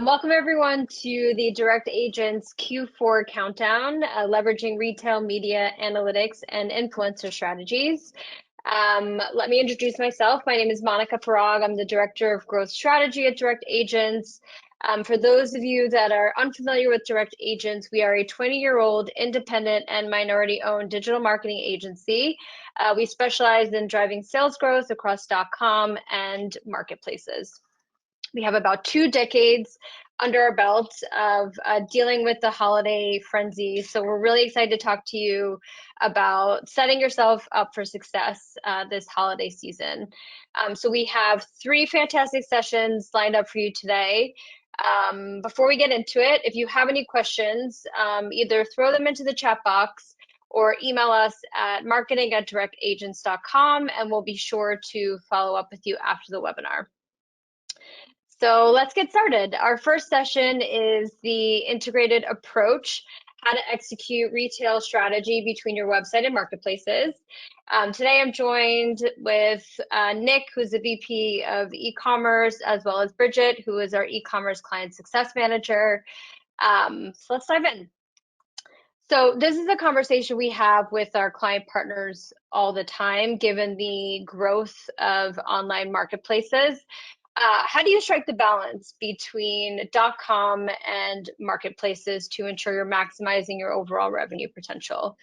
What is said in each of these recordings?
Welcome everyone to the Direct Agents Q4 countdown, leveraging retail media analytics and influencer strategies. Let me introduce myself. My name is Monica Farag. I'm the Director of Growth Strategy at Direct Agents. For those of you that are unfamiliar with Direct Agents, we are a 20-year-old independent and minority-owned digital marketing agency. We specialize in driving sales growth across .com and marketplaces. We have about 2 decades under our belt of dealing with the holiday frenzy. So we're really excited to talk to you about setting yourself up for success this holiday season. So we have 3 fantastic sessions lined up for you today. Before we get into it, if you have any questions, either throw them into the chat box or email us at marketing@directagents.com, and we'll be sure to follow up with you after the webinar. So let's get started. Our first session is the integrated approach, how to execute retail strategy between your website and marketplaces. Today I'm joined with Nick, who's the VP of e-commerce, as well as Bridget, who is our e-commerce client success manager. So let's dive in. So this is a conversation we have with our client partners all the time, given the growth of online marketplaces. How do you strike the balance between .com and marketplaces to ensure you're maximizing your overall revenue potential?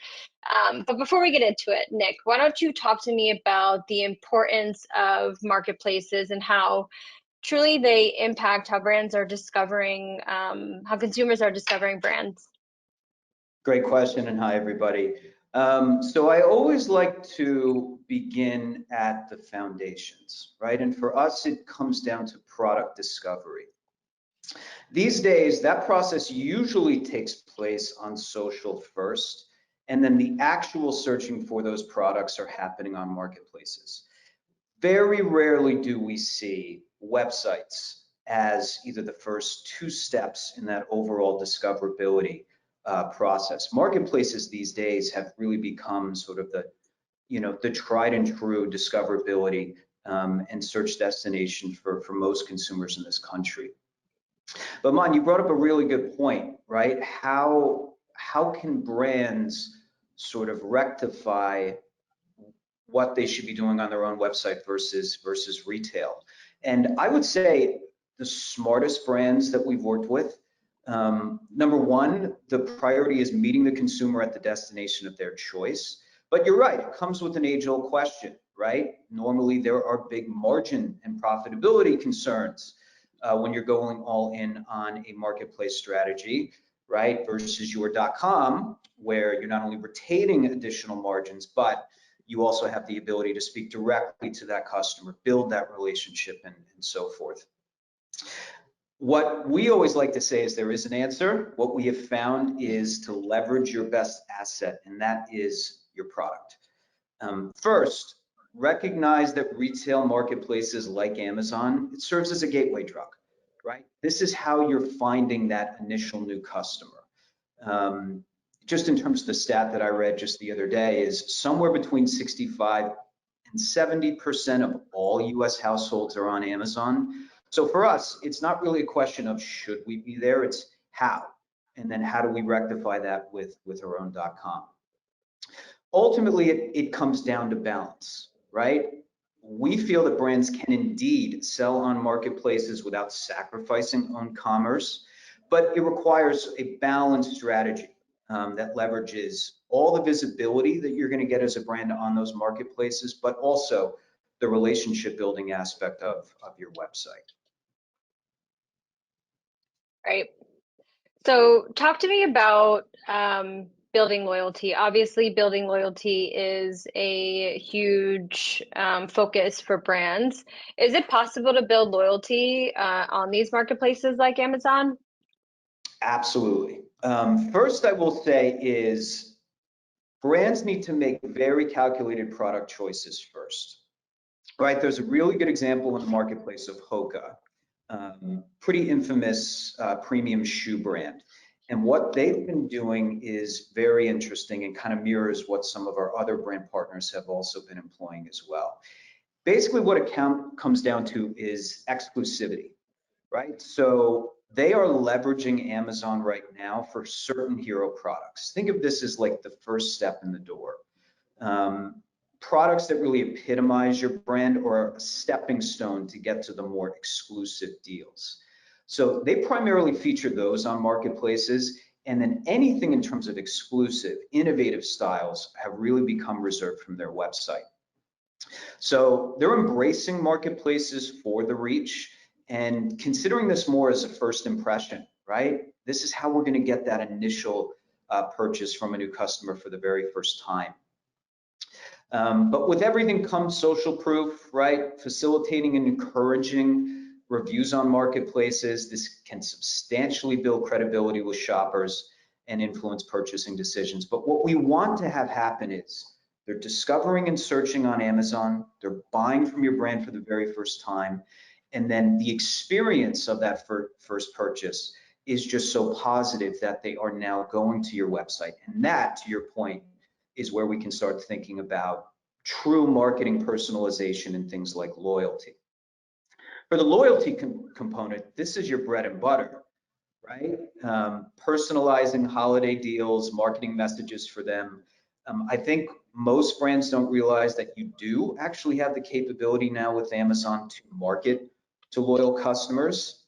But before we get into it, Nick, why don't you talk to me about the importance of marketplaces and how truly they impact how brands are discovering, how consumers are discovering brands? Great question, and hi everybody. So I always like to begin at the foundations, right? And for us, it comes down to product discovery. These days, that process usually takes place on social first, and then the actual searching for those products are happening on marketplaces. Very rarely do we see websites as either the first 2 steps in that overall discoverability process. Marketplaces these days have really become sort of the tried and true discoverability and search destination for most consumers in this country. But Mon, you brought up a really good point, right? How can brands sort of rectify what they should be doing on their own website versus retail? And I would say the smartest brands that we've worked with, number one, the priority is meeting the consumer at the destination of their choice. But you're right, it comes with an age-old question, right? Normally there are big margin and profitability concerns when you're going all in on a marketplace strategy, right? Versus your .com, where you're not only retaining additional margins, but you also have the ability to speak directly to that customer, build that relationship, and so forth. What we always like to say is there is an answer. What we have found is to leverage your best asset, and that is your product. First, recognize that retail marketplaces like Amazon, it serves as a gateway drug, right? This is how you're finding that initial new customer. Just in terms of the stat that I read just the other day is somewhere between 65 and 70% of all US households are on Amazon. So for us, it's not really a question of should we be there, it's how. And then how do we rectify that with our own .com? Ultimately, it comes down to balance, right? We feel that brands can indeed sell on marketplaces without sacrificing on commerce, but it requires a balanced strategy that leverages all the visibility that you're going to get as a brand on those marketplaces, but also the relationship building aspect of your website. Right. So talk to me about building loyalty. Obviously, building loyalty is a huge focus for brands. Is it possible to build loyalty on these marketplaces like Amazon? Absolutely. First, I will say is brands need to make very calculated product choices first, right? There's a really good example in the marketplace of Hoka, pretty infamous premium shoe brand. And what they've been doing is very interesting and kind of mirrors what some of our other brand partners have also been employing as well. Basically, what it comes down to is exclusivity, right? So they are leveraging Amazon right now for certain hero products. Think of this as like the first step in the door. Um, Products that really epitomize your brand or a stepping stone to get to the more exclusive deals. So they primarily feature those on marketplaces, and then anything in terms of exclusive, innovative styles have really become reserved from their website. So they're embracing marketplaces for the reach and considering this more as a first impression, right? This is how we're going to get that initial purchase from a new customer for the very first time. But with everything comes social proof, right? Facilitating and encouraging reviews on marketplaces. This can substantially build credibility with shoppers and influence purchasing decisions. But what we want to have happen is they're discovering and searching on Amazon, they're buying from your brand for the very first time, and then the experience of that first purchase is just so positive that they are now going to your website. And that, to your point, is where we can start thinking about true marketing personalization and things like loyalty. For the loyalty component, this is your bread and butter, right? Personalizing holiday deals, marketing messages for them. I think most brands don't realize that you do actually have the capability now with Amazon to market to loyal customers.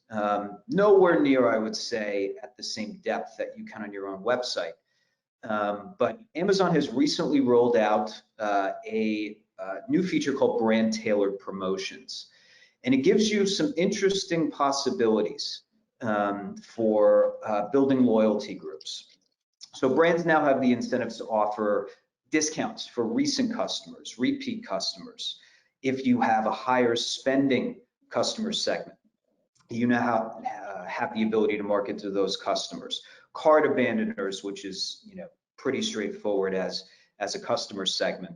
Nowhere near, I would say, at the same depth that you can on your own website. But Amazon has recently rolled out a new feature called brand tailored promotions. And it gives you some interesting possibilities for building loyalty groups. So brands now have the incentives to offer discounts for recent customers, repeat customers. If you have a higher spending customer segment, you now have the ability to market to those customers. Cart abandoners, which is pretty straightforward as a customer segment.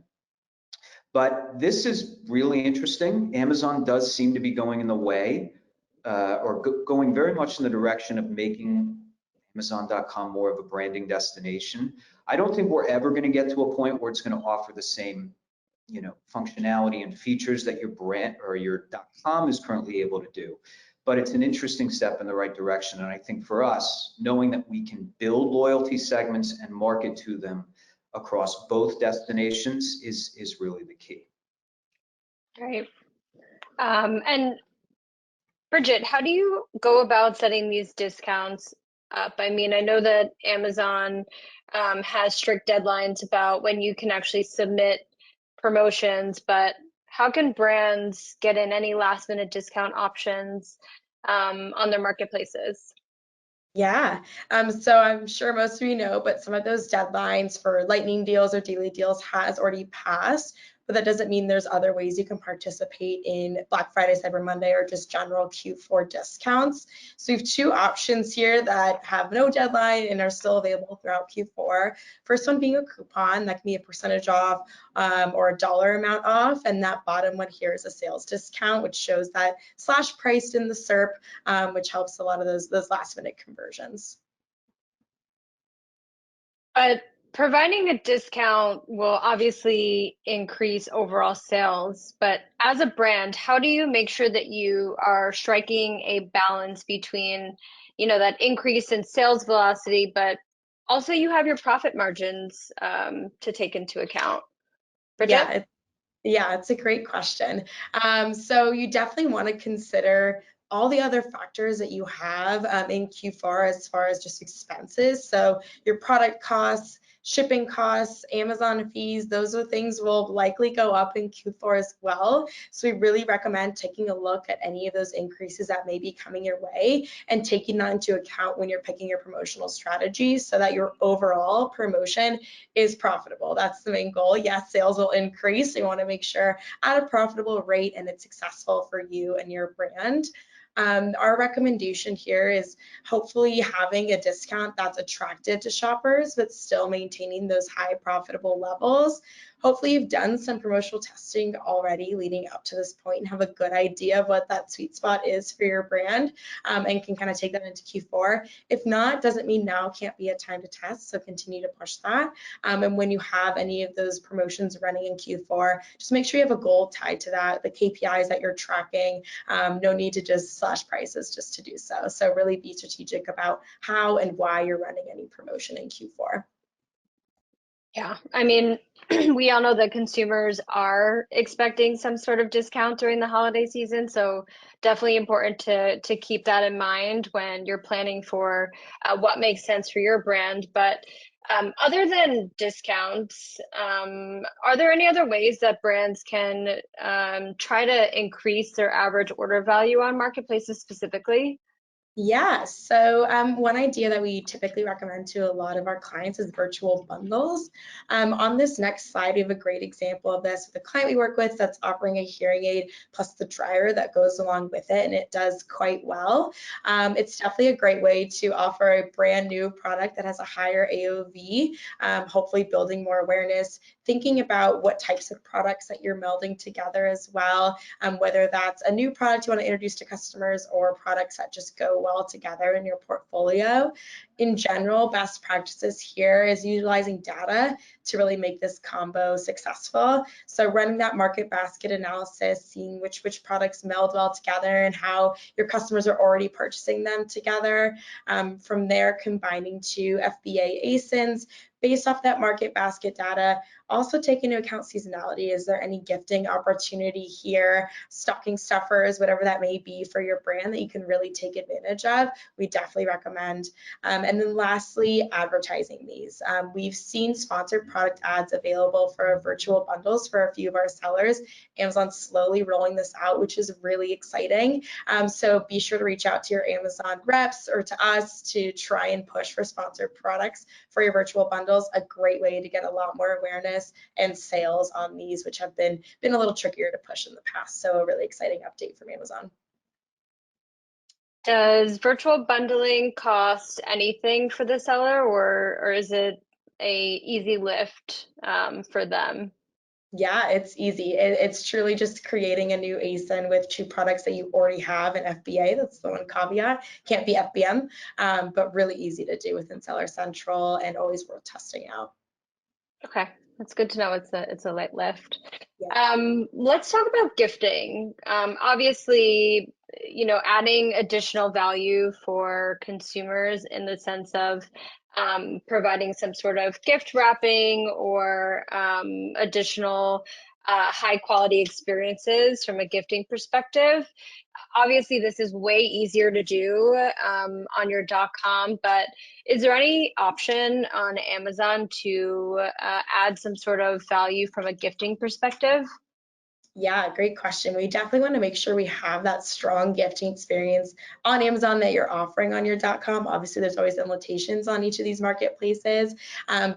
But this is really interesting. Amazon does seem to be going in the way or going very much in the direction of making Amazon.com more of a branding destination. I don't think we're ever going to get to a point where it's going to offer the same functionality and features that your brand or your .com is currently able to do. But it's an interesting step in the right direction. And I think for us, knowing that we can build loyalty segments and market to them across both destinations is really the key. Right. And Bridget, how do you go about setting these discounts up? I mean, I know that Amazon has strict deadlines about when you can actually submit promotions, but how can brands get in any last minute discount options on their marketplaces? Yeah, so I'm sure most of you know, but some of those deadlines for lightning deals or daily deals has already passed, but that doesn't mean there's other ways you can participate in Black Friday, Cyber Monday, or just general Q4 discounts. So we have two options here that have no deadline and are still available throughout Q4. First one being a coupon that can be a percentage off or a dollar amount off, and that bottom one here is a sales discount, which shows that slash priced in the SERP, which helps a lot of those last minute conversions. Providing a discount will obviously increase overall sales, but as a brand, how do you make sure that you are striking a balance between, that increase in sales velocity, but also you have your profit margins to take into account? Bridget? Yeah, it's a great question. So you definitely want to consider all the other factors that you have in Q4 as far as just expenses. So your product costs, shipping costs, Amazon fees, those are things will likely go up in Q4 as well. So we really recommend taking a look at any of those increases that may be coming your way and taking that into account when you're picking your promotional strategies so that your overall promotion is profitable. That's the main goal. Yes, sales will increase. You want to make sure at a profitable rate and it's successful for you and your brand. Our recommendation here is hopefully having a discount that's attractive to shoppers, but still maintaining those high profitable levels. hopefully you've done some promotional testing already leading up to this point and have a good idea of what that sweet spot is for your brand, and can kind of take that into Q4. If not, doesn't mean now can't be a time to test, so continue to push that. And when you have any of those promotions running in Q4, just make sure you have a goal tied to that, the KPIs that you're tracking. No need to just slash prices just to do so. So really be strategic about how and why you're running any promotion in Q4. Yeah, I mean, we all know that consumers are expecting some sort of discount during the holiday season, so definitely important to keep that in mind when you're planning for what makes sense for your brand. But other than discounts, are there any other ways that brands can try to increase their average order value on marketplaces specifically? Yeah, so one idea that we typically recommend to a lot of our clients is virtual bundles. On this next slide, we have a great example of this with a client we work with that's offering a hearing aid plus the dryer that goes along with it, and it does quite well. It's definitely a great way to offer a brand new product that has a higher AOV, hopefully building more awareness, thinking about what types of products that you're melding together as well, whether that's a new product you want to introduce to customers or products that just go well together in your portfolio. In general, best practices here is utilizing data to really make this combo successful. So running that market basket analysis, seeing which products meld well together and how your customers are already purchasing them together. From there, combining two FBA ASINs based off that market basket data. Also take into account seasonality. Is there any gifting opportunity here, stocking stuffers, whatever that may be for your brand that you can really take advantage of? We definitely recommend. And then lastly, advertising these. We've seen sponsored product ads available for virtual bundles for a few of our sellers. Amazon's slowly rolling this out, which is really exciting. So be sure to reach out to your Amazon reps or to us to try and push for sponsored products for your virtual bundles. A great way to get a lot more awareness and sales on these, which have been a little trickier to push in the past. So a really exciting update from Amazon. Does virtual bundling cost anything for the seller, or is it a easy lift for them? Yeah, it's easy. It's truly just creating a new ASIN with two products that you already have in FBA. That's the one caveat. Can't be FBM, but really easy to do within Seller Central and always worth testing out. Okay, that's good to know. It's a light lift. Yeah. Let's talk about gifting. Obviously, adding additional value for consumers in the sense of providing some sort of gift wrapping or additional high quality experiences from a gifting perspective. Obviously, this is way easier to do on your .com, but is there any option on Amazon to add some sort of value from a gifting perspective? Yeah, great question. We definitely want to make sure we have that strong gifting experience on Amazon that you're offering on your .com. Obviously, there's always limitations on each of these marketplaces,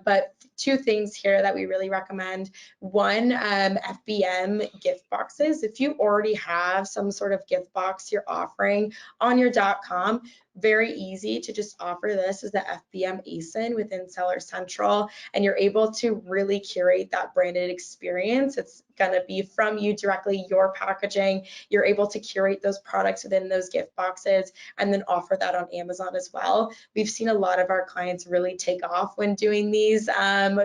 but two things here that we really recommend. One, FBM gift boxes. If you already have some sort of gift box you're offering on your .com, very easy to just offer this as the FBM ASIN within Seller Central, and you're able to really curate that branded experience. It's going to be from you directly, your packaging. You're able to curate those products within those gift boxes and then offer that on Amazon as well. We've seen a lot of our clients really take off when doing these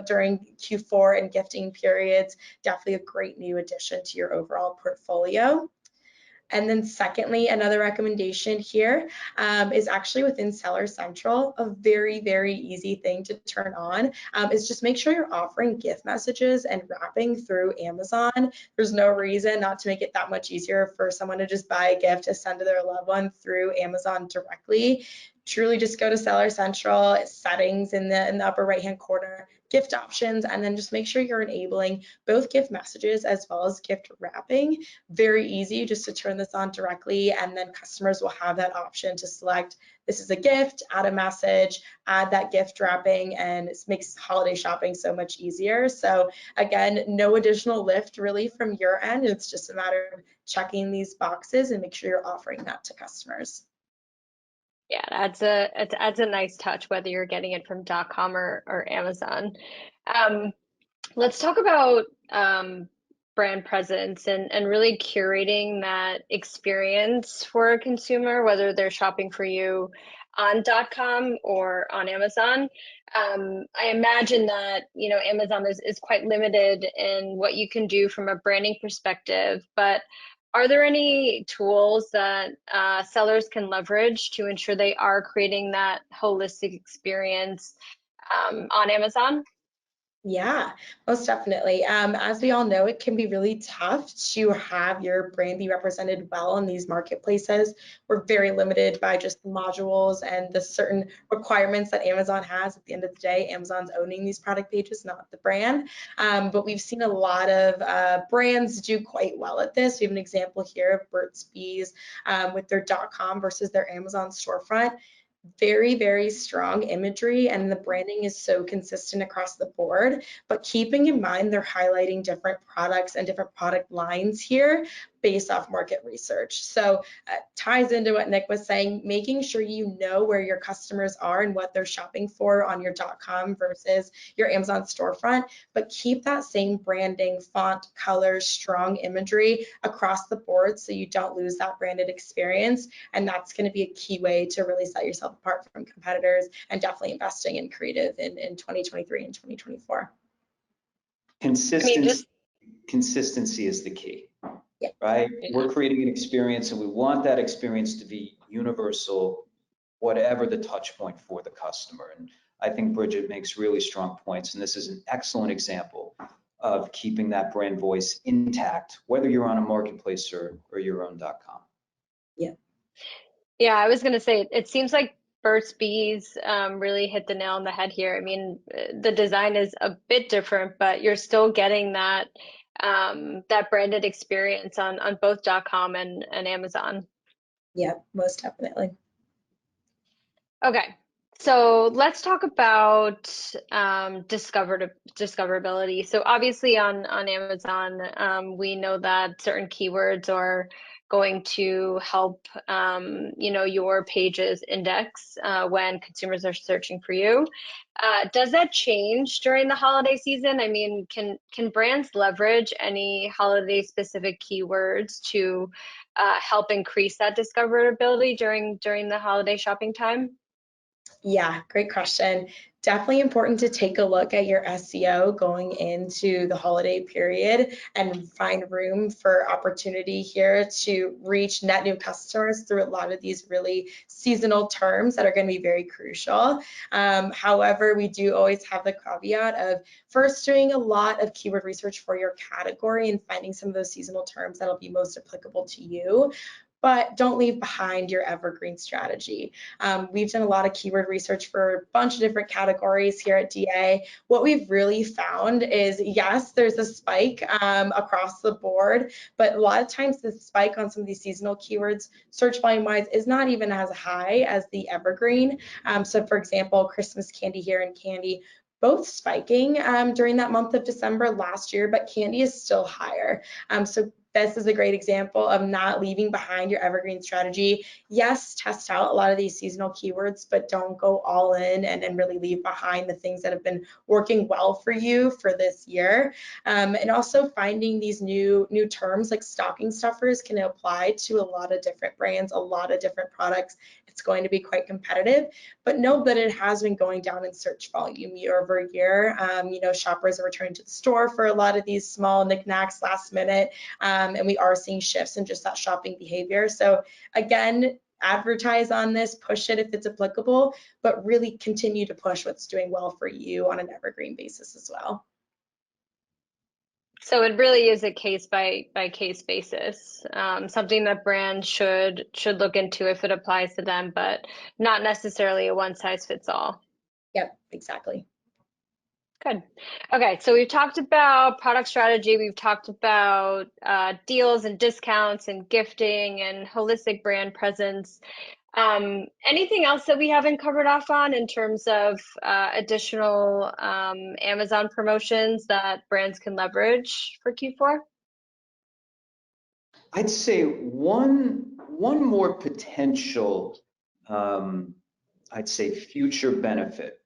during Q4 and gifting periods. Definitely a great new addition to your overall portfolio. And then secondly, another recommendation here is actually within Seller Central. A very, very easy thing to turn on is just make sure you're offering gift messages and wrapping through Amazon. There's no reason not to make it that much easier for someone to just buy a gift to send to their loved one through Amazon directly. Truly just go to Seller Central, settings in the upper right hand corner, gift options, and then just make sure you're enabling both gift messages as well as gift wrapping. Very easy just to turn this on directly, and then customers will have that option to select this is a gift, add a message, add that gift wrapping, and it makes holiday shopping so much easier. So again, no additional lift really from your end. It's just a matter of checking these boxes and make sure you're offering that to customers. Yeah, it adds a nice touch whether you're getting it from .com or Amazon. Um, Let's talk about brand presence and really curating that experience for a consumer, whether they're shopping for you on .com or on Amazon. I imagine that, Amazon is quite limited in what you can do from a branding perspective, but are there any tools that sellers can leverage to ensure they are creating that holistic experience on Amazon? Yeah, most definitely. As we all know, it can be really tough to have your brand be represented well in these marketplaces. We're very limited by just the modules and the certain requirements that Amazon has. At the end of the day, Amazon's owning these product pages, not the brand. But we've seen a lot of brands do quite well at this. We have an example here of Burt's Bees with their .com versus their Amazon storefront. Very, very strong imagery, and the branding is so consistent across the board. But keeping in mind they're highlighting different products and different product lines here based off market research. So ties into what Nick was saying, making sure you know where your customers are and what they're shopping for on your .com versus your Amazon storefront, but keep that same branding, font, colors, strong imagery across the board so you don't lose that branded experience. And that's going to be a key way to really set yourself apart from competitors, and definitely investing in creative in 2023 and 2024. I mean, just Consistency is the key, Yeah. right? yeah. We're creating an experience and we want that experience to be universal, whatever the touch point for the customer. And I think Bridget makes really strong points, and this is an excellent example of keeping that brand voice intact, whether you're on a marketplace or your own .com. Yeah. Yeah, I was gonna say it seems like Burt's Bees really hit the nail on the head here. I mean, the design is a bit different, but you're still getting that branded experience on both .com and Amazon. Yeah, most definitely. Okay, so let's talk about discoverability. So obviously on Amazon, we know that certain keywords are going to help your pages index when consumers are searching for you. Does that change during the holiday season? I mean, can brands leverage any holiday specific keywords to help increase that discoverability during the holiday shopping time? Yeah, great question. Definitely important to take a look at your SEO going into the holiday period and find room for opportunity here to reach net new customers through a lot of these really seasonal terms that are going to be very crucial. However, we do always have the caveat of first doing a lot of keyword research for your category and finding some of those seasonal terms that'll be most applicable to you. But don't leave behind your evergreen strategy. We've done a lot of keyword research for a bunch of different categories here at DA. What we've really found is, yes, there's a spike across the board, but a lot of times the spike on some of these seasonal keywords, search volume wise, is not even as high as the evergreen. So for example, Christmas candy here and candy, both spiking during that month of December last year, but candy is still higher. So this is a great example of not leaving behind your evergreen strategy. Yes, test out a lot of these seasonal keywords, but don't go all in and really leave behind the things that have been working well for you for this year. And also finding these new terms like stocking stuffers can apply to a lot of different brands, a lot of different products. It's going to be quite competitive, but know that it has been going down in search volume year over year. Shoppers are returning to the store for a lot of these small knickknacks last minute. And we are seeing shifts in just that shopping behavior. So again, advertise on this, push it if it's applicable, but really continue to push what's doing well for you on an evergreen basis as well. So it really is a case by case basis, something that brands should look into if it applies to them, but not necessarily a one size fits all. Yep, exactly. Good. Okay, so we've talked about product strategy, we've talked about deals and discounts and gifting and holistic brand presence. Anything else that we haven't covered off on in terms of additional Amazon promotions that brands can leverage for Q4? I'd say one more potential, I'd say future benefit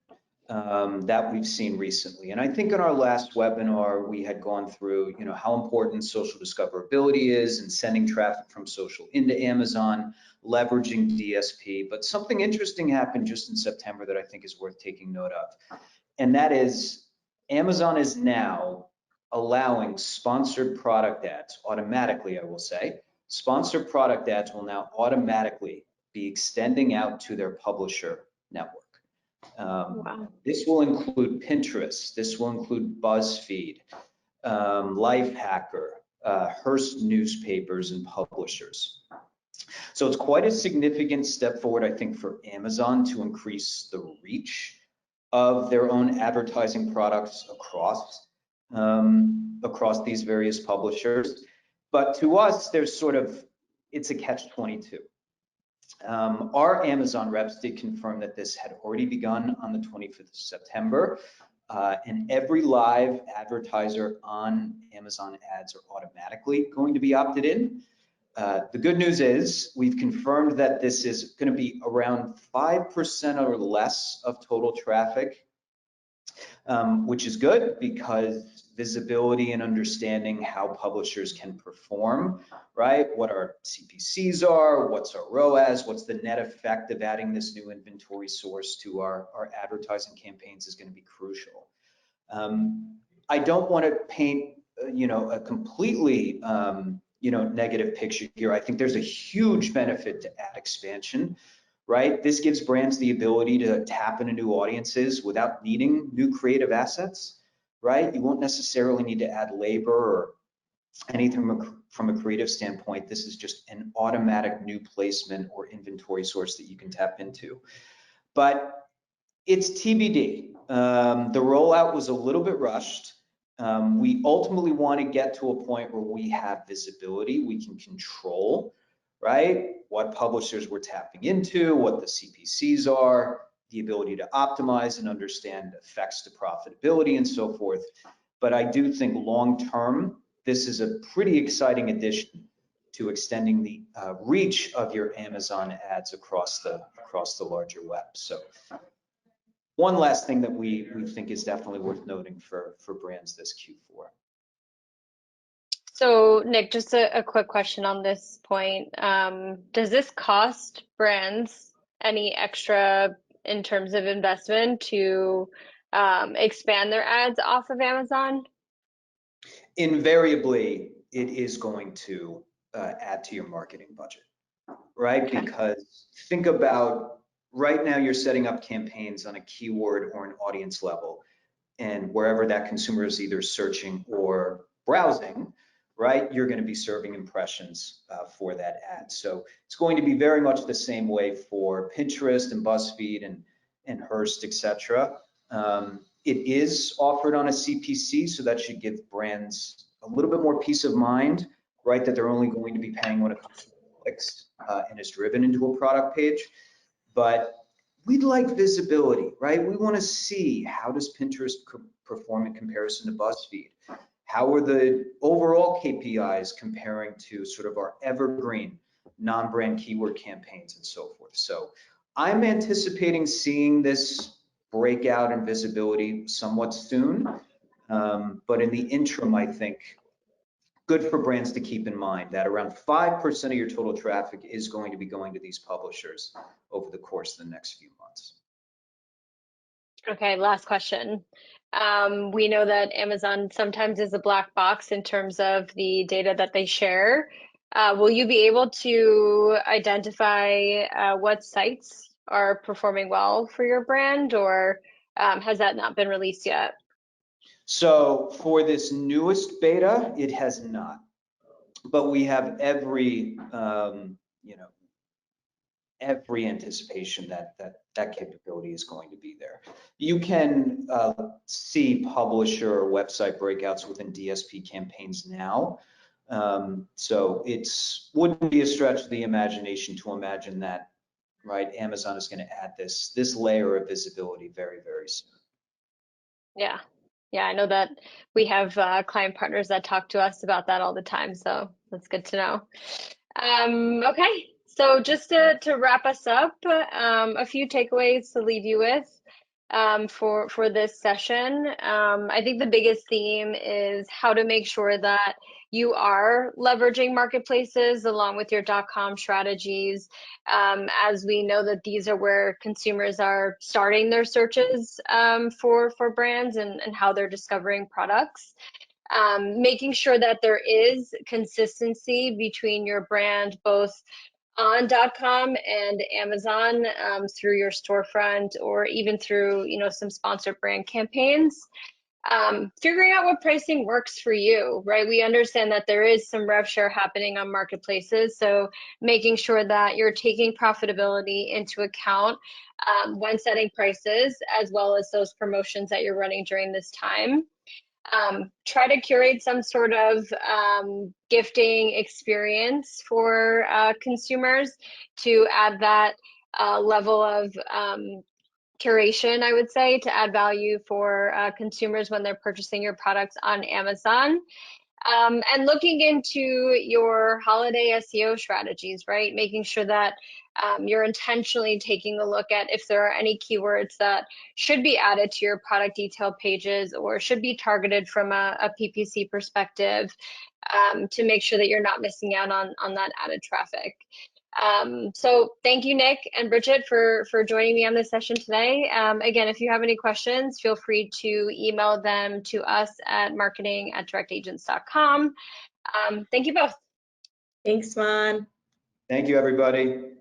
that we've seen recently. And I think in our last webinar, we had gone through, how important social discoverability is and sending traffic from social into Amazon, leveraging DSP. But something interesting happened just in September that I think is worth taking note of. And that is Amazon is now allowing sponsored product ads automatically, I will say. Sponsored product ads will now automatically be extending out to their publisher network. Wow. This will include Pinterest. This will include BuzzFeed, Lifehacker, Hearst newspapers and publishers. So it's quite a significant step forward, I think, for Amazon to increase the reach of their own advertising products across these various publishers. But to us, it's a catch-22. Our Amazon reps did confirm that this had already begun on the 25th of September, and every live advertiser on Amazon ads are automatically going to be opted in. The good news is we've confirmed that this is going to be around 5% or less of total traffic, which is good because visibility and understanding how publishers can perform, right? What our CPCs are, what's our ROAS, what's the net effect of adding this new inventory source to our advertising campaigns is going to be crucial. I don't want to paint, a completely, negative picture here. I think there's a huge benefit to ad expansion, right? This gives brands the ability to tap into new audiences without needing new creative assets, right? You won't necessarily need to add labor or anything from a creative standpoint. This is just an automatic new placement or inventory source that you can tap into. But it's TBD. The rollout was a little bit rushed. We ultimately want to get to a point where we have visibility, we can control, right? What publishers we're tapping into, what the CPCs are, the ability to optimize and understand effects to profitability and so forth. But I do think long-term, this is a pretty exciting addition to extending the reach of your Amazon ads across the larger web. So one last thing that we think is definitely worth noting for brands this Q4. So, Nick, just a quick question on this point. Does this cost brands any extra in terms of investment to expand their ads off of Amazon? Invariably, it is going to add to your marketing budget, right? Okay. Because think about right now, you're setting up campaigns on a keyword or an audience level, and wherever that consumer is either searching or browsing, right, you're going to be serving impressions for that ad. So it's going to be very much the same way for Pinterest and BuzzFeed and Hearst, etc. It is offered on a CPC, so that should give brands a little bit more peace of mind, right, that they're only going to be paying when it comes to clicks and is driven into a product page. But we'd like visibility, right? We want to see how does Pinterest perform in comparison to BuzzFeed? How are the overall KPIs comparing to sort of our evergreen non-brand keyword campaigns and so forth? So I'm anticipating seeing this breakout in visibility somewhat soon. But in the interim, I think good for brands to keep in mind that around 5% of your total traffic is going to be going to these publishers over the course of the next few months. Okay, last question. We know that Amazon sometimes is a black box in terms of the data that they share. Will you be able to identify what sites are performing well for your brand, or has that not been released yet? So for this newest beta, it has not, but we have every every anticipation that capability is going to be there. You can see publisher or website breakouts within DSP campaigns now. So wouldn't be a stretch of the imagination to imagine that, right? Amazon is going to add this layer of visibility very, very soon. Yeah. Yeah, I know that we have client partners that talk to us about that all the time, so that's good to know. Okay, so just to wrap us up, a few takeaways to leave you with. for this session. I think the biggest theme is how to make sure that you are leveraging marketplaces along with your .com strategies, as we know that these are where consumers are starting their searches for brands and how they're discovering products. Making sure that there is consistency between your brand, both on .com and Amazon, through your storefront or even through, some sponsored brand campaigns. Figuring out what pricing works for you, right? We understand that there is some rev share happening on marketplaces, so making sure that you're taking profitability into account when setting prices, as well as those promotions that you're running during this time. Try to curate some sort of gifting experience for consumers to add that level of curation, I would say, to add value for consumers when they're purchasing your products on Amazon. And looking into your holiday SEO strategies, right? Making sure that you're intentionally taking a look at if there are any keywords that should be added to your product detail pages or should be targeted from a PPC perspective, to make sure that you're not missing out on that added traffic. So thank you, Nick and Bridget, for joining me on this session today. Again, if you have any questions, feel free to email them to us at marketing@directagents.com. Thank you both. Thanks, Mon. Thank you, everybody.